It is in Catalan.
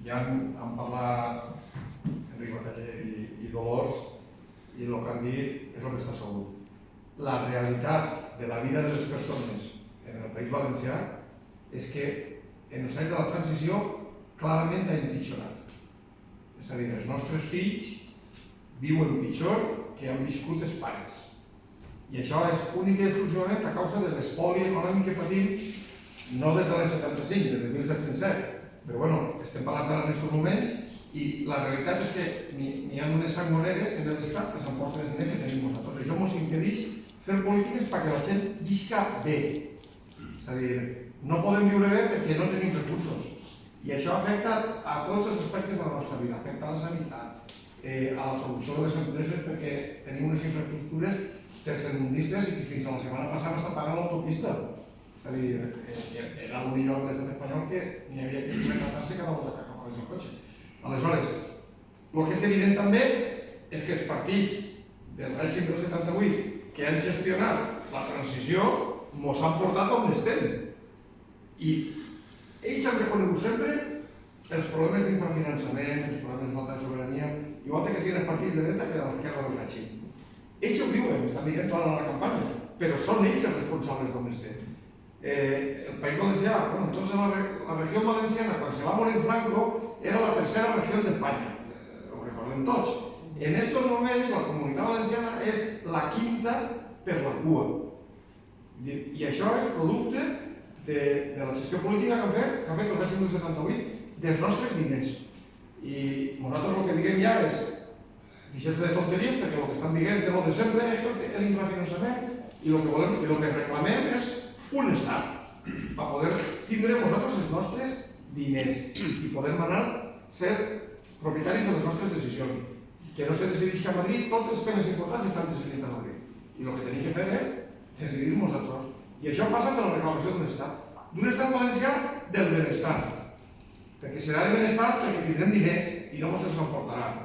Ja han parlat Enric Bataller i Dolors i el que han dit és el que està segur. La realitat de la vida de les persones en el País Valencià és que en els anys de la transició clarament ha empitjorat. És a dir, els nostres fills viuen pitjor que han viscut els pares. I això és únic i exclusivament a causa de l'espoli econòmic que patim, no des de l'any 75, des de 1707. Però bueno, estem parlant ara en aquests moments i la realitat és que n'hi ha unes sangoneres en l'Estat que s'emporten els diners que tenim nosaltres. Això ens impedeix fer polítiques perquè la gent visca bé. És a dir, no podem viure bé perquè no tenim recursos. I això afecta a tots els aspectes de la nostra vida. Afecta a la sanitat, a la producció de les empreses perquè tenim unes infraestructures tercermundistes i fins a la setmana passada està pagant l'autopista. És a dir, era l'únic lloc de l'estat espanyol que n'hi havia que retratar-se cada volta que agafaves el cotxe. Aleshores, el que és evident també és que els partits del règim del 78 que han gestionat la transició mos han portat on estem. I ells han reconegut sempre els problemes d'infrafinançament, els problemes de falta de sobirania, igual que siguin els partits de dreta que de l'esquerra del règim. Ells ho diuen, estan dient tota la campanya, però són ells els responsables d'on estem. El País Valencià, bueno, entonces la región valenciana, quan se va morir Franco, era la tercera región d'Espanya, ho recordem tots. En estos moments la comunitat valenciana és la quinta per la cua. I això és producte de la gestió política que ha fet el règim del 78 dels nostres diners. I nosaltres el que diguem ja és deixar-se de tonteries perquè el que estan dient és el de sempre, és l'infrafinançament i el que reclamem és un estat per poder tindre nosaltres els nostres diners i poder anar ser propietaris de les nostres decisions. Que no se decideix a Madrid, tots els temes importants estan decidits a Madrid. I el que tenim que fer és decidir nosaltres. I això passa per la reclamació d'un estat valencià del benestar. Perquè serà de benestar perquè tindrem diners i no ens els emportaran.